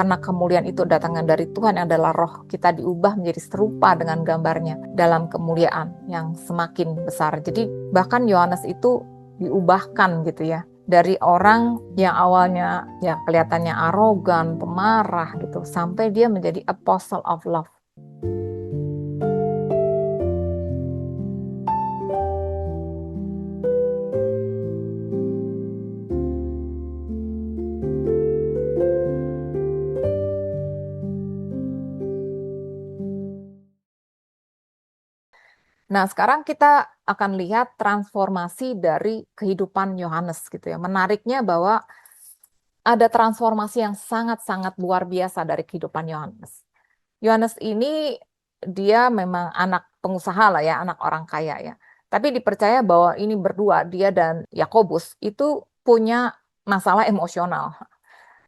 karena kemuliaan itu datangnya dari Tuhan yang adalah roh, kita diubah menjadi serupa dengan gambarnya dalam kemuliaan yang semakin besar. Jadi bahkan Yohanes itu diubahkan gitu ya, dari orang yang awalnya ya kelihatannya arogan, pemarah gitu, sampai dia menjadi apostle of love. Nah, sekarang kita akan lihat transformasi dari kehidupan Yohanes gitu ya. Menariknya bahwa ada transformasi yang sangat-sangat luar biasa dari kehidupan Yohanes. Yohanes ini dia memang anak pengusaha lah ya, anak orang kaya ya. Tapi dipercaya bahwa ini berdua, dia dan Yakobus itu punya masalah emosional.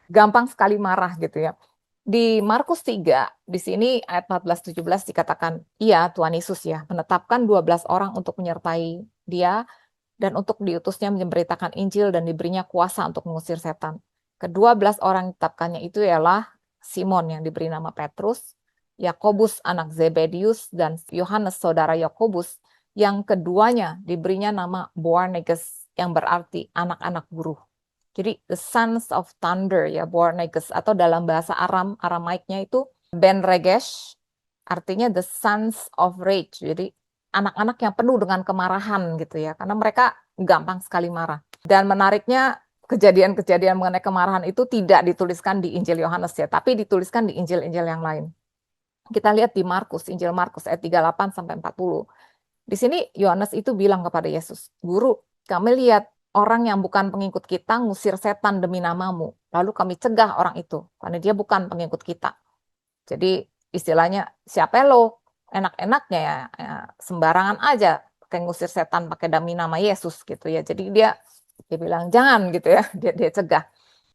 Gampang sekali marah gitu ya. Di Markus 3, di sini ayat 14-17 dikatakan, iya Tuhan Yesus ya, menetapkan 12 orang untuk menyertai dia dan untuk diutusnya memberitakan Injil dan diberinya kuasa untuk mengusir setan. Kedua belas orang yang ditetapkannya itu ialah Simon yang diberi nama Petrus, Yakobus anak Zebedius, dan Yohanes saudara Yakobus, yang keduanya diberinya nama Boanerges yang berarti anak-anak buruh. Jadi the sons of thunder ya, Boanerges, atau dalam bahasa Aramaiknya itu Ben Regesh, artinya the sons of rage. Jadi anak-anak yang penuh dengan kemarahan gitu ya, karena mereka gampang sekali marah. Dan menariknya kejadian-kejadian mengenai kemarahan itu tidak dituliskan di Injil Yohanes ya, tapi dituliskan di Injil-Injil yang lain. Kita lihat di Markus, Injil Markus ayat 38 sampai 40. Di sini Yohanes itu bilang kepada Yesus, "Guru, kami lihat orang yang bukan pengikut kita ngusir setan demi namamu. Lalu kami cegah orang itu karena dia bukan pengikut kita." Jadi istilahnya siapa lo enak-enaknya ya, sembarangan aja pakai ngusir setan pakai demi nama Yesus gitu ya. Jadi dia bilang jangan gitu ya, dia cegah.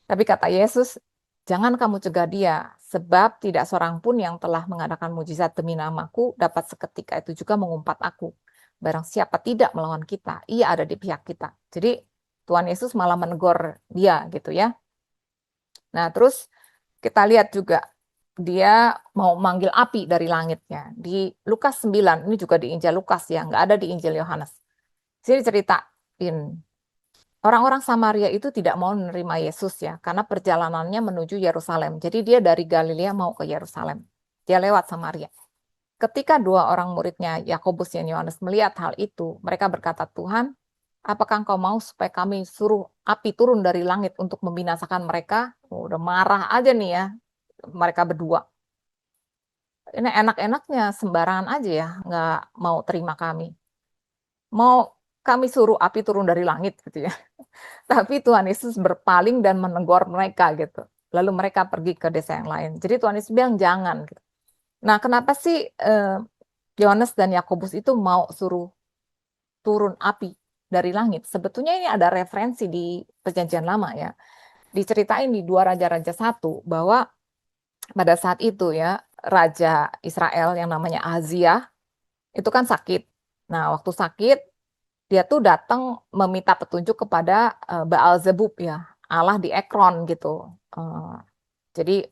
Tapi kata Yesus, jangan kamu cegah dia, sebab tidak seorang pun yang telah mengadakan mujizat demi namaku dapat seketika itu juga mengumpat aku. Barang siapa tidak melawan kita, ia ada di pihak kita. Jadi Tuhan Yesus malah menegur dia gitu ya. Nah terus kita lihat juga dia mau manggil api dari langitnya. Di Lukas 9, ini juga di Injil Lukas ya, nggak ada di Injil Yohanes. Sini ceritain, orang-orang Samaria itu tidak mau menerima Yesus ya, karena perjalanannya menuju Yerusalem. Jadi dia dari Galilea mau ke Yerusalem. Dia lewat Samaria. Ketika dua orang muridnya, Yakobus dan Yohanes, melihat hal itu, mereka berkata, Tuhan, apakah engkau mau supaya kami suruh api turun dari langit untuk membinasakan mereka? Oh, udah marah aja nih ya, mereka berdua. Ini enak-enaknya sembarangan aja ya, nggak mau terima kami. Mau kami suruh api turun dari langit gitu ya. Tapi Tuhan Yesus berpaling dan menegur mereka gitu. Lalu mereka pergi ke desa yang lain. Jadi Tuhan Yesus bilang jangan gitu. Nah, kenapa sih Yohanes dan Yakobus itu mau suruh turun api dari langit? Sebetulnya ini ada referensi di Perjanjian Lama ya. Diceritain di 2 Raja-Raja 1 bahwa pada saat itu ya, Raja Israel yang namanya Ahazia itu kan sakit. Nah, waktu sakit dia tuh datang meminta petunjuk kepada Baal Zebub ya, Allah di Ekron gitu. Jadi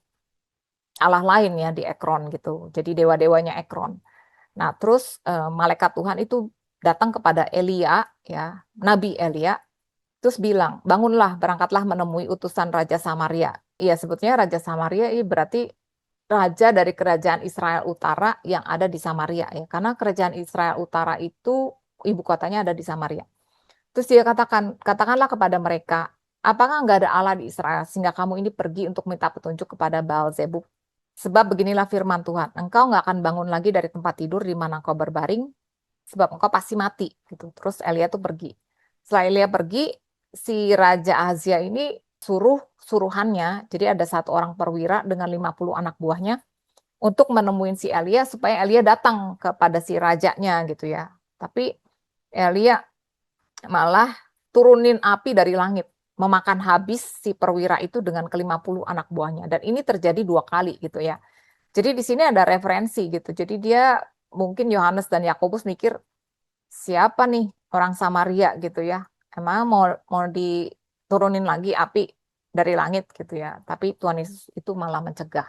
Allah lain ya di Ekron gitu. Jadi dewa-dewanya Ekron. Nah, terus malaikat Tuhan itu datang kepada Elia ya, Nabi Elia, terus bilang, "Bangunlah, berangkatlah menemui utusan Raja Samaria." Iya, sebetulnya Raja Samaria ini berarti raja dari kerajaan Israel Utara yang ada di Samaria ya. Karena kerajaan Israel Utara itu ibu kotanya ada di Samaria. Terus dia katakanlah kepada mereka, apakah nggak ada Allah di Israel sehingga kamu ini pergi untuk minta petunjuk kepada Baal Zebub? Sebab beginilah firman Tuhan, engkau nggak akan bangun lagi dari tempat tidur di mana engkau berbaring, sebab engkau pasti mati. Gitu. Terus Elia tuh pergi. Setelah Elia pergi, si Raja Ahazia ini suruh suruhannya, jadi ada satu orang perwira dengan 50 anak buahnya, untuk menemuin si Elia supaya Elia datang kepada si rajanya gitu ya. Tapi Elia malah turunin api dari langit, memakan habis si perwira itu dengan ke-50 anak buahnya. Dan ini terjadi 2 kali gitu ya. Jadi di sini ada referensi gitu. Jadi dia mungkin Yohanes dan Yakobus mikir siapa nih orang Samaria gitu ya. Emang mau diturunin lagi api dari langit gitu ya. Tapi Tuhan Yesus itu malah mencegah.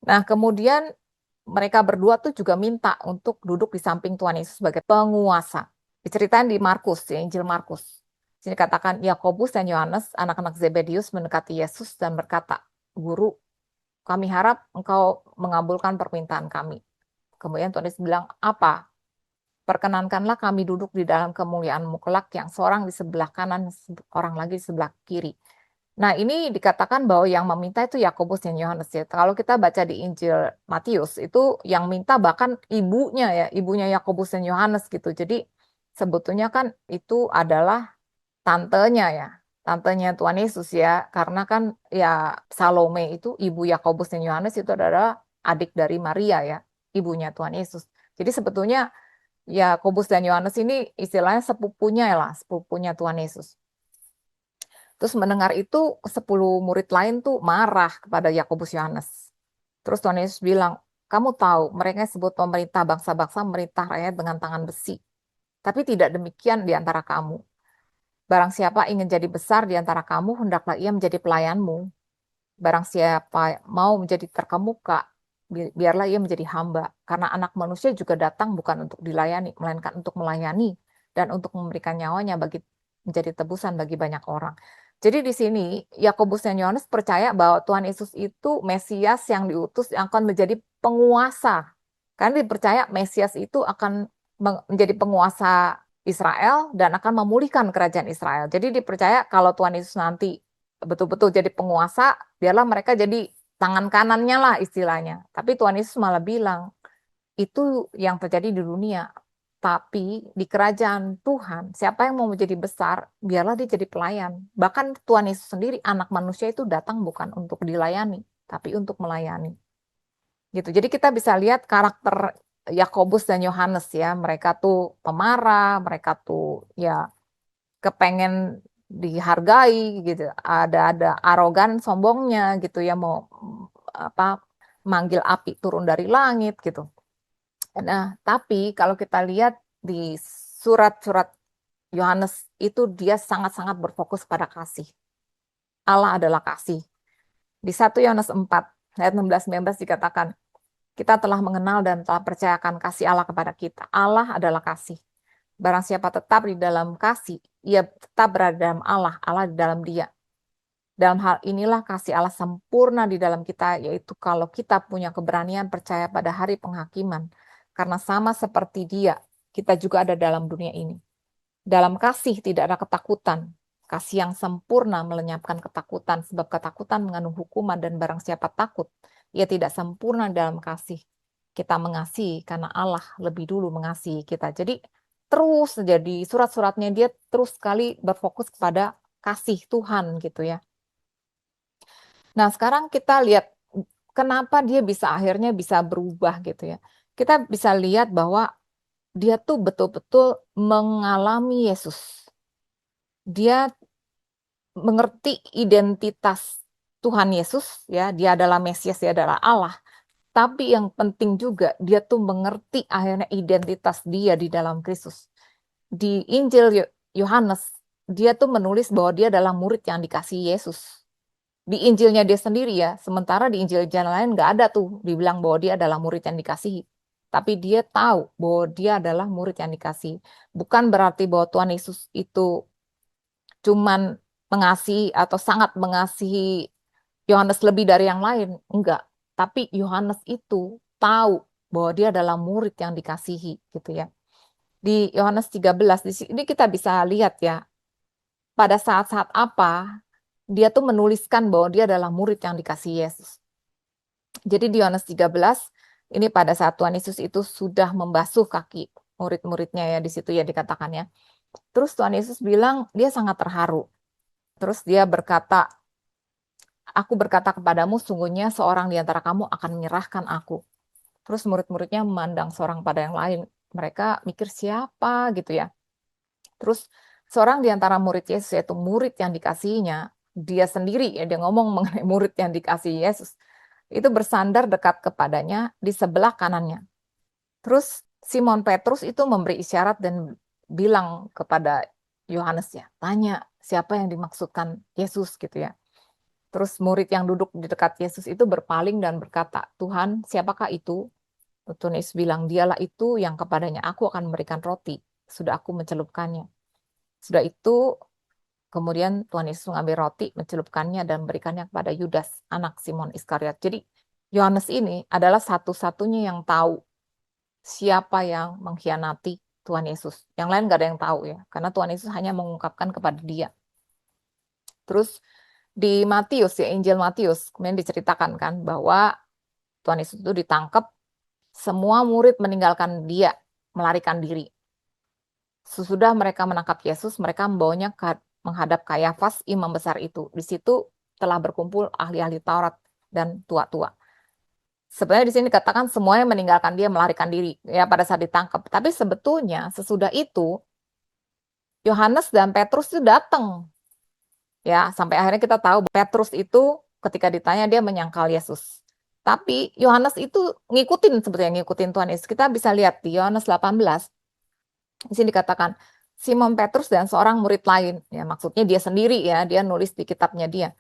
Nah, kemudian mereka berdua tuh juga minta untuk duduk di samping Tuhan Yesus sebagai penguasa. Diceritain di Markus, ya, Injil Markus. Sini katakan, Yakobus dan Yohanes, anak-anak Zebedius mendekati Yesus dan berkata, Guru, kami harap engkau mengabulkan permintaan kami. Kemudian Tuhan Yesus bilang, apa? Perkenankanlah kami duduk di dalam kemuliaan-Mu kelak yang seorang di sebelah kanan, orang lagi di sebelah kiri. Nah, ini dikatakan bahwa yang meminta itu Yakobus dan Yohanes ya. Kalau kita baca di Injil Matius, itu yang minta bahkan ibunya ya, ibunya Yakobus dan Yohanes gitu. Jadi sebetulnya kan itu adalah tantenya ya, tantenya Tuhan Yesus ya. Karena kan ya Salome itu ibu Yakobus dan Yohanes itu adalah adik dari Maria ya, ibunya Tuhan Yesus. Jadi sebetulnya Yakobus dan Yohanes ini istilahnya sepupunya lah, sepupunya Tuhan Yesus. Terus mendengar itu 10 murid lain tuh marah kepada Yakobus Yohanes. Terus Tuhan Yesus bilang, kamu tahu mereka sebut pemerintah bangsa-bangsa memerintah rakyat dengan tangan besi. Tapi tidak demikian di antara kamu. Barang siapa ingin jadi besar di antara kamu, hendaklah ia menjadi pelayanmu. Barang siapa mau menjadi terkemuka, biarlah ia menjadi hamba. Karena anak manusia juga datang bukan untuk dilayani, melainkan untuk melayani dan untuk memberikan nyawanya bagi menjadi tebusan bagi banyak orang. Jadi di sini Yakobus dan Yohanes percaya bahwa Tuhan Yesus itu Mesias yang diutus yang akan menjadi penguasa. Karena dipercaya Mesias itu akan menjadi penguasa Israel dan akan memulihkan kerajaan Israel. Jadi dipercaya kalau Tuhan Yesus nanti betul-betul jadi penguasa, biarlah mereka jadi tangan kanannya lah istilahnya. Tapi Tuhan Yesus malah bilang, itu yang terjadi di dunia. Tapi di kerajaan Tuhan, siapa yang mau menjadi besar, biarlah dia jadi pelayan. Bahkan Tuhan Yesus sendiri, anak manusia itu datang bukan untuk dilayani, tapi untuk melayani. Gitu. Jadi kita bisa lihat karakter Yakobus dan Yohanes ya. Mereka tuh pemarah, mereka tuh ya kepengen dihargai gitu. Ada arogan sombongnya gitu ya, mau apa manggil api turun dari langit gitu. Nah, tapi kalau kita lihat di surat-surat Yohanes itu dia sangat-sangat berfokus pada kasih. Allah adalah kasih. Di 1 Yohanes 4 ayat 16-19 dikatakan, kita telah mengenal dan telah percayakan kasih Allah kepada kita. Allah adalah kasih. Barang siapa tetap di dalam kasih, ia tetap berada dalam Allah, Allah di dalam dia. Dalam hal inilah kasih Allah sempurna di dalam kita, yaitu kalau kita punya keberanian percaya pada hari penghakiman. Karena sama seperti dia, kita juga ada dalam dunia ini. Dalam kasih tidak ada ketakutan. Kasih yang sempurna melenyapkan ketakutan, sebab ketakutan mengandung hukuman dan barang siapa takut, ia tidak sempurna dalam kasih. Kita mengasihi karena Allah lebih dulu mengasihi kita. Jadi terus jadi surat-suratnya dia terus sekali berfokus kepada kasih Tuhan gitu ya. Nah, sekarang kita lihat kenapa dia bisa akhirnya bisa berubah gitu ya. Kita bisa lihat bahwa dia tuh betul-betul mengalami Yesus. Dia mengerti identitas Tuhan Yesus ya, dia adalah Mesias, dia adalah Allah. Tapi yang penting juga dia tuh mengerti akhirnya identitas dia di dalam Kristus. Di Injil Yohanes, dia tuh menulis bahwa dia adalah murid yang dikasihi Yesus. Di Injilnya dia sendiri ya, sementara di Injil yang lain nggak ada tuh dibilang bahwa dia adalah murid yang dikasihi. Tapi dia tahu bahwa dia adalah murid yang dikasihi. Bukan berarti bahwa Tuhan Yesus itu cuman mengasihi atau sangat mengasihi Yohanes lebih dari yang lain. Enggak. Tapi Yohanes itu tahu bahwa dia adalah murid yang dikasihi gitu ya. Di Yohanes 13, di sini kita bisa lihat ya, pada saat-saat apa dia tuh menuliskan bahwa dia adalah murid yang dikasihi Yesus. Jadi di Yohanes 13, ini pada saat Tuhan Yesus itu sudah membasuh kaki murid-muridnya ya, di situ ya dikatakannya. Terus Tuhan Yesus bilang dia sangat terharu. Terus dia berkata, aku berkata kepadamu, sungguhnya seorang di antara kamu akan menyerahkan aku. Terus murid-muridnya memandang seorang pada yang lain. Mereka mikir siapa gitu ya. Terus seorang di antara murid Yesus, yaitu murid yang dikasihinya, dia sendiri, ya dia ngomong mengenai murid yang dikasihi Yesus, itu bersandar dekat kepadanya di sebelah kanannya. Terus Simon Petrus itu memberi isyarat dan bilang kepada Yohanes ya, tanya, siapa yang dimaksudkan Yesus gitu ya. Terus murid yang duduk di dekat Yesus itu berpaling dan berkata, Tuhan, siapakah itu? Tuhan Yesus bilang, dialah itu yang kepadanya aku akan memberikan roti. Sudah aku mencelupkannya. Sudah itu, kemudian Tuhan Yesus mengambil roti, mencelupkannya dan memberikannya kepada Yudas, anak Simon Iskariot. Jadi Yohanes ini adalah satu-satunya yang tahu siapa yang mengkhianati Tuhan Yesus. Yang lain gak ada yang tahu ya, karena Tuhan Yesus hanya mengungkapkan kepada dia. Terus di Matius ya, Injil Matius, kemudian diceritakan kan bahwa Tuhan Yesus itu ditangkap, semua murid meninggalkan dia, melarikan diri. Sesudah mereka menangkap Yesus, mereka membawanya menghadap Kayafas, imam besar itu. Di situ telah berkumpul ahli-ahli Taurat dan tua-tua. Sebenarnya di sini dikatakan semuanya meninggalkan dia, melarikan diri ya pada saat ditangkap. Tapi sebetulnya sesudah itu Yohanes dan Petrus itu datang. Ya, sampai akhirnya kita tahu Petrus itu ketika ditanya dia menyangkal Yesus. Tapi Yohanes itu ngikutin sebetulnya ngikutin Tuhan Yesus. Kita bisa lihat di Yohanes 18. Di sini dikatakan Simon Petrus dan seorang murid lain, ya maksudnya dia sendiri ya, dia nulis di kitabnya dia,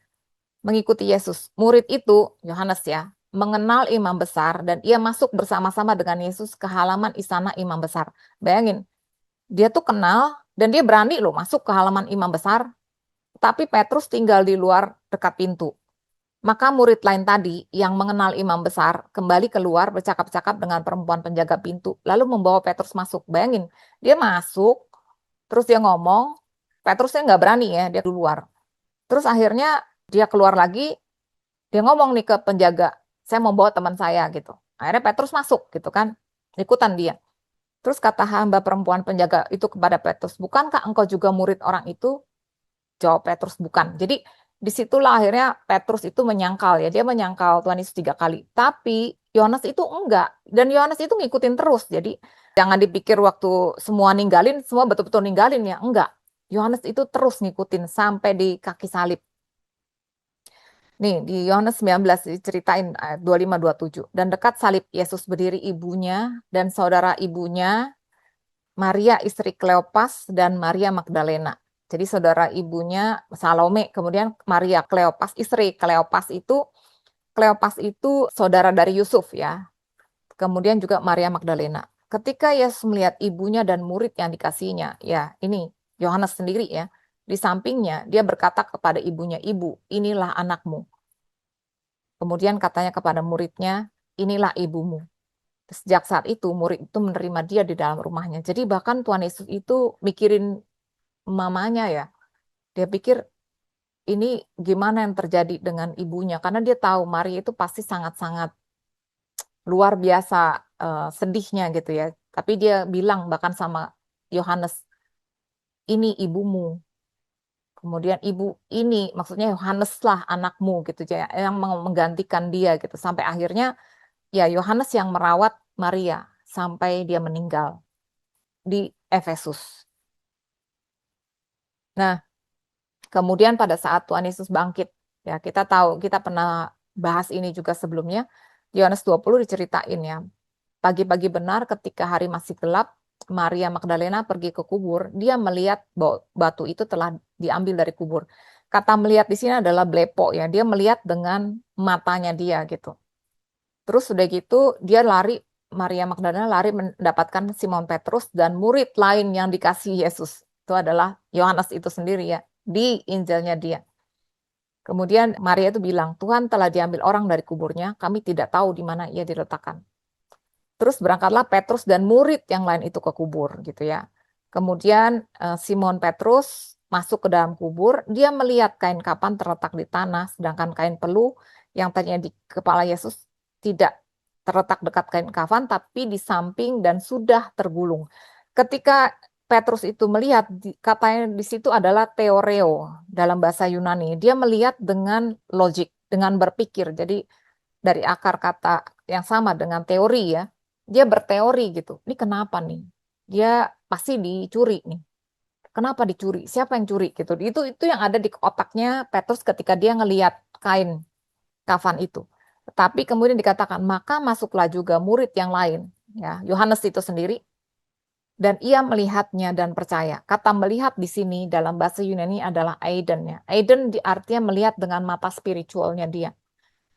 mengikuti Yesus. Murid itu Yohanes ya, mengenal imam besar dan ia masuk bersama-sama dengan Yesus ke halaman istana imam besar. Bayangin, dia tuh kenal dan dia berani loh masuk ke halaman imam besar, tapi Petrus tinggal di luar dekat pintu. Maka murid lain tadi yang mengenal imam besar kembali keluar bercakap-cakap dengan perempuan penjaga pintu, lalu membawa Petrus masuk. Bayangin, dia masuk, terus dia ngomong, Petrusnya nggak berani ya, dia keluar. Terus akhirnya dia keluar lagi, dia ngomong nih ke penjaga, saya mau bawa teman saya gitu. Akhirnya Petrus masuk gitu kan, ikutan dia. Terus kata hamba perempuan penjaga itu kepada Petrus, bukankah engkau juga murid orang itu? Jawab Petrus, bukan. Jadi disitulah akhirnya Petrus itu menyangkal ya, dia menyangkal Tuhan Yesus 3 kali. Tapi Yohanes itu enggak, dan Yohanes itu ngikutin terus. Jadi jangan dipikir waktu semua ninggalin, semua betul-betul ninggalin ya, enggak. Yohanes itu terus ngikutin sampai di kaki salib. Nih di Yohanes 19 diceritain ayat 25-27. Dan dekat salib Yesus berdiri ibunya dan saudara ibunya, Maria istri Kleopas dan Maria Magdalena. Jadi saudara ibunya Salome, kemudian Maria Kleopas istri. Kleopas itu saudara dari Yusuf ya. Kemudian juga Maria Magdalena. Ketika Yesus melihat ibunya dan murid yang dikasihinya, ya ini Yohanes sendiri ya, di sampingnya dia berkata kepada ibunya, "Ibu, inilah anakmu." Kemudian katanya kepada muridnya, "Inilah ibumu." Sejak saat itu murid itu menerima dia di dalam rumahnya. Jadi bahkan Tuhan Yesus itu mikirin mamanya ya. Dia pikir ini gimana yang terjadi dengan ibunya, karena dia tahu Maria itu pasti sangat-sangat luar biasa sedihnya gitu ya. Tapi dia bilang bahkan sama Yohanes, ini ibumu. Kemudian ibu ini maksudnya Yohanes lah anakmu gitu ya, yang menggantikan dia gitu. Sampai akhirnya ya Yohanes yang merawat Maria sampai dia meninggal di Efesus. Nah, kemudian pada saat Tuhan Yesus bangkit, ya kita tahu, kita pernah bahas ini juga sebelumnya, di Yohanes 20 diceritain ya, pagi-pagi benar ketika hari masih gelap, Maria Magdalena pergi ke kubur, dia melihat bahwa batu itu telah diambil dari kubur. Kata melihat di sini adalah blepo ya, dia melihat dengan matanya dia gitu. Terus sudah gitu dia lari, Maria Magdalena lari mendapatkan Simon Petrus dan murid lain yang dikasihi Yesus. Itu adalah Yohanes itu sendiri ya, di Injilnya dia. Kemudian Maria itu bilang, Tuhan telah diambil orang dari kuburnya, kami tidak tahu di mana ia diletakkan. Terus berangkatlah Petrus dan murid yang lain itu ke kubur gitu ya. Kemudian Simon Petrus masuk ke dalam kubur, dia melihat kain kafan terletak di tanah, sedangkan kain peluh yang tadinya di kepala Yesus tidak terletak dekat kain kafan, tapi di samping dan sudah tergulung. Ketika Petrus itu melihat, katanya di situ adalah theoreo dalam bahasa Yunani. Dia melihat dengan logik, dengan berpikir. Jadi dari akar kata yang sama dengan teori ya. Dia berteori gitu. Ini kenapa nih? Dia pasti dicuri nih. Kenapa dicuri? Siapa yang curi gitu? Itu yang ada di otaknya Petrus ketika dia ngelihat kain kafan itu. Tapi kemudian dikatakan, maka masuklah juga murid yang lain, ya, Yohanes itu sendiri. Dan ia melihatnya dan percaya. Kata melihat di sini dalam bahasa Yunani adalah eiden ya. Eiden artinya melihat dengan mata spiritualnya dia.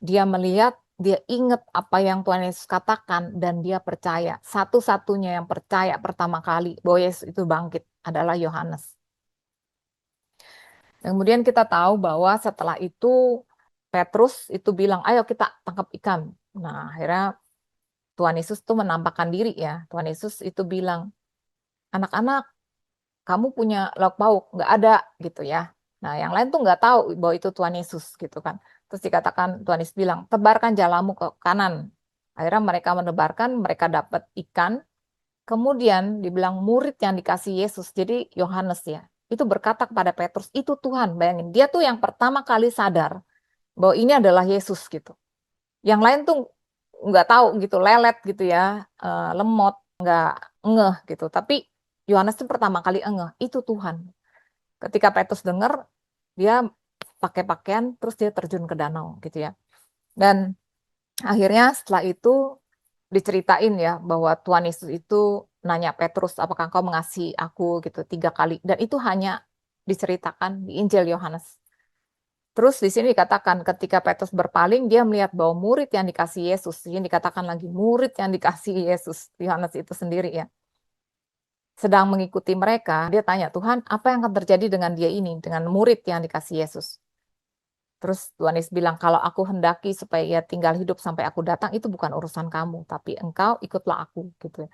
Dia melihat, dia ingat apa yang Tuhan Yesus katakan dan dia percaya. Satu-satunya yang percaya pertama kali bahwa Yesus itu bangkit adalah Yohanes. Kemudian kita tahu bahwa setelah itu Petrus itu bilang, ayo kita tangkap ikan. Nah akhirnya Tuhan Yesus tuh menampakkan diri ya. Tuhan Yesus itu bilang, anak-anak kamu punya lauk pauk? Nggak ada gitu ya. Nah yang lain tuh nggak tahu bahwa itu Tuhan Yesus gitu kan. Terus dikatakan Tuhan Yesus bilang, tebarkan jalamu ke kanan. Akhirnya mereka menebarkan, mereka dapat ikan. Kemudian dibilang murid yang dikasih Yesus, jadi Yohanes ya, itu berkata kepada Petrus, itu Tuhan, bayangin. Dia tuh yang pertama kali sadar bahwa ini adalah Yesus gitu. Yang lain tuh nggak tahu gitu, lelet gitu ya, lemot, nggak ngeh gitu. Tapi Yohanes tuh pertama kali ngeh, itu Tuhan. Ketika Petrus dengar, dia pakai pakaian, terus dia terjun ke danau gitu ya. Dan akhirnya setelah itu diceritain ya bahwa Tuhan Yesus itu nanya Petrus, apakah engkau mengasihi aku gitu 3 kali. Dan itu hanya diceritakan di Injil Yohanes. Terus di sini dikatakan ketika Petrus berpaling, dia melihat bahwa murid yang dikasih Yesus, ini dikatakan lagi murid yang dikasih Yesus, Yohanes itu sendiri ya, sedang mengikuti mereka, dia tanya, Tuhan, apa yang akan terjadi dengan dia ini, dengan murid yang dikasih Yesus? Terus Tuhan Yesus bilang, kalau aku hendaki supaya ia tinggal hidup sampai aku datang, itu bukan urusan kamu, tapi engkau ikutlah aku, gitu.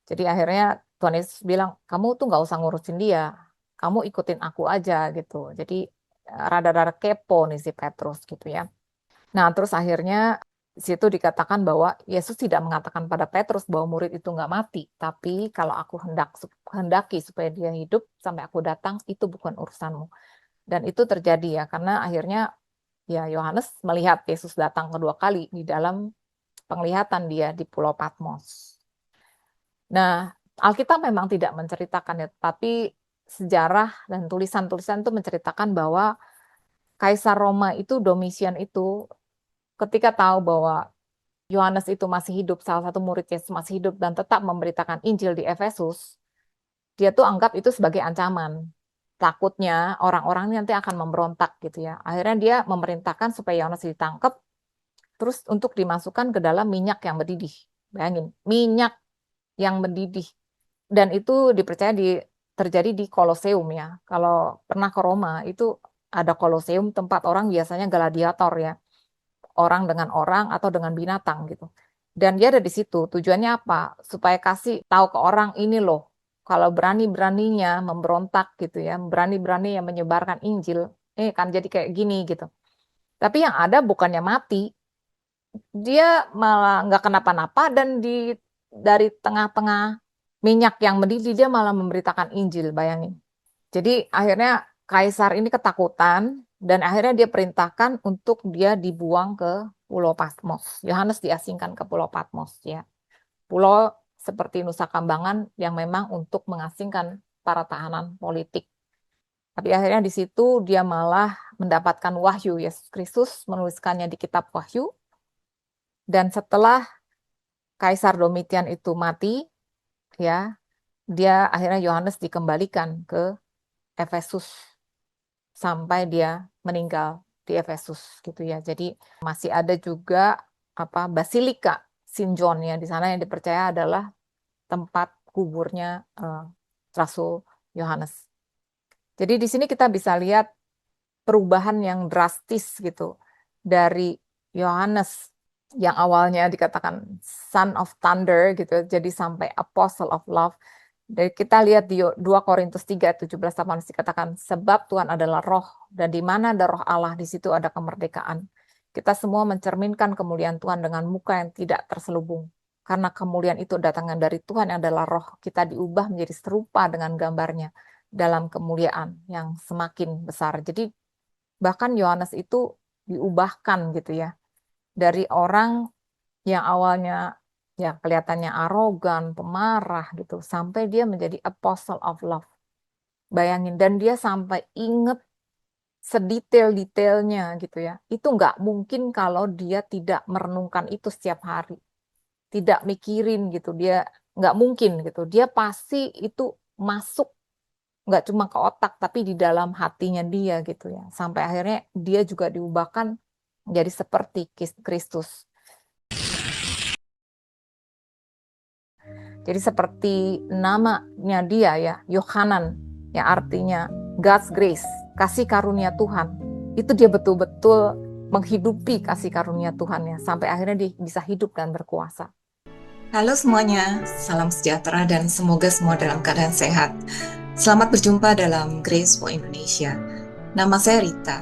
Jadi akhirnya Tuhan Yesus bilang, kamu tuh nggak usah ngurusin dia, kamu ikutin aku aja, gitu. Jadi rada-rada kepo nih si Petrus, gitu ya. Nah, terus akhirnya di situ dikatakan bahwa Yesus tidak mengatakan pada Petrus bahwa murid itu nggak mati, tapi kalau aku hendaki supaya dia hidup sampai aku datang, itu bukan urusanmu. Dan itu terjadi ya, karena akhirnya ya Yohanes melihat Yesus datang kedua kali di dalam penglihatan dia di Pulau Patmos. Nah, Alkitab memang tidak menceritakan ya, tapi sejarah dan tulisan-tulisan itu menceritakan bahwa Kaisar Roma itu Domitian itu ketika tahu bahwa Yohanes itu masih hidup, salah satu murid Yesus masih hidup dan tetap memberitakan Injil di Efesus, dia tuh anggap itu sebagai ancaman. Takutnya orang-orang nanti akan memberontak gitu ya. Akhirnya dia memerintahkan supaya Yohanes ditangkap, terus untuk dimasukkan ke dalam minyak yang mendidih. Bayangin, minyak yang mendidih. Dan itu dipercaya terjadi di Koloseum ya. Kalau pernah ke Roma, itu ada Koloseum, tempat orang biasanya gladiator ya. Orang dengan orang atau dengan binatang gitu. Dan dia ada di situ. Tujuannya apa? Supaya kasih tahu ke orang ini loh. Kalau berani-beraninya memberontak gitu ya, berani-berani yang menyebarkan Injil, kan jadi kayak gini gitu. Tapi yang ada bukannya mati, dia malah nggak kenapa-napa dan dari tengah-tengah minyak yang mendidih dia malah memberitakan Injil, bayangin. Jadi akhirnya Kaisar ini ketakutan dan akhirnya dia perintahkan untuk dia dibuang ke Pulau Patmos. Yohanes diasingkan ke Pulau Patmos ya. Pulau seperti Nusa Kambangan yang memang untuk mengasingkan para tahanan politik. Tapi akhirnya di situ dia malah mendapatkan wahyu. Yesus Kristus menuliskannya di kitab Wahyu. Dan setelah Kaisar Domitian itu mati, ya, dia akhirnya Yohanes dikembalikan ke Efesus sampai dia meninggal di Efesus gitu ya. Jadi masih ada juga Basilika St. John ya, di sana yang dipercaya adalah tempat kuburnya Rasul Yohanes. Jadi di sini kita bisa lihat perubahan yang drastis gitu dari Yohanes yang awalnya dikatakan Son of Thunder gitu, jadi sampai Apostle of Love. Dari kita lihat di 2 Korintus 3, 17-18 dikatakan, sebab Tuhan adalah roh, dan di mana ada roh Allah, di situ ada kemerdekaan. Kita semua mencerminkan kemuliaan Tuhan dengan muka yang tidak terselubung. Karena kemuliaan itu datangnya dari Tuhan yang adalah roh, kita diubah menjadi serupa dengan gambarnya dalam kemuliaan yang semakin besar. Jadi bahkan Yohanes itu diubahkan gitu ya. Dari orang yang awalnya ya kelihatannya arogan, pemarah gitu, sampai dia menjadi apostle of love. Bayangin, dan dia sampai inget sedetail-detailnya gitu ya. Itu nggak mungkin kalau dia tidak merenungkan itu setiap hari. Tidak mikirin gitu, dia nggak mungkin gitu. Dia pasti itu masuk nggak cuma ke otak tapi di dalam hatinya dia gitu ya. Sampai akhirnya dia juga diubahkan menjadi seperti Kristus. Jadi seperti namanya dia ya, Yohanan, yang artinya God's grace, kasih karunia Tuhan. Itu dia betul-betul menghidupi kasih karunia Tuhan ya, sampai akhirnya dia bisa hidup dan berkuasa. Halo semuanya, salam sejahtera dan semoga semua dalam keadaan sehat. Selamat berjumpa dalam Grace for Indonesia. Nama saya Rita,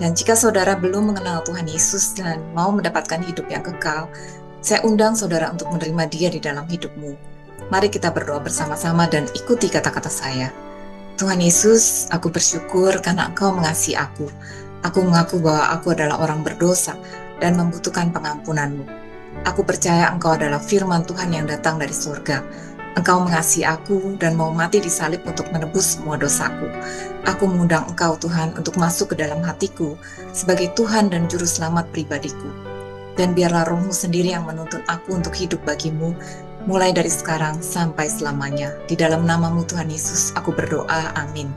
dan jika saudara belum mengenal Tuhan Yesus dan mau mendapatkan hidup yang kekal, saya undang saudara untuk menerima Dia di dalam hidupmu. Mari kita berdoa bersama-sama dan ikuti kata-kata saya. Tuhan Yesus, aku bersyukur karena Engkau mengasihi aku. Aku mengaku bahwa aku adalah orang berdosa dan membutuhkan pengampunan-Mu. Aku percaya Engkau adalah firman Tuhan yang datang dari surga. Engkau mengasihi aku dan mau mati di salib untuk menebus semua dosaku. Aku mengundang Engkau Tuhan untuk masuk ke dalam hatiku sebagai Tuhan dan Juru Selamat pribadiku. Dan biarlah Roh-Mu sendiri yang menuntun aku untuk hidup bagimu, mulai dari sekarang sampai selamanya. Di dalam nama-Mu Tuhan Yesus, aku berdoa, amin.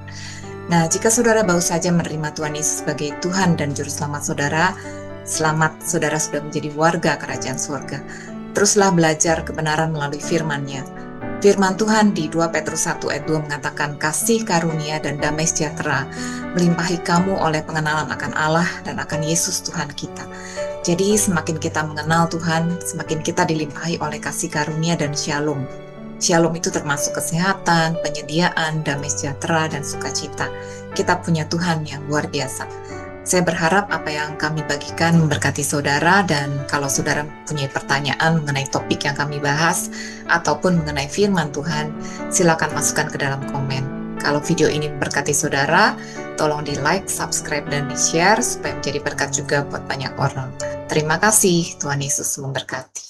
Nah, jika saudara baru saja menerima Tuhan Yesus sebagai Tuhan dan Juru Selamat saudara, selamat saudara sudah menjadi warga kerajaan surga. Teruslah belajar kebenaran melalui firman-Nya. Firman Tuhan di 2 Petrus 1 ayat 2 mengatakan, kasih karunia dan damai sejahtera melimpahi kamu oleh pengenalan akan Allah dan akan Yesus Tuhan kita. Jadi semakin kita mengenal Tuhan, semakin kita dilimpahi oleh kasih karunia dan shalom. Shalom itu termasuk kesehatan, penyediaan, damai sejahtera, dan sukacita. Kita punya Tuhan yang luar biasa. Saya berharap apa yang kami bagikan memberkati saudara, dan kalau saudara punya pertanyaan mengenai topik yang kami bahas ataupun mengenai firman Tuhan, silakan masukkan ke dalam komen. Kalau video ini memberkati saudara, tolong di like, subscribe, dan di share supaya menjadi berkat juga buat banyak orang. Terima kasih, Tuhan Yesus memberkati.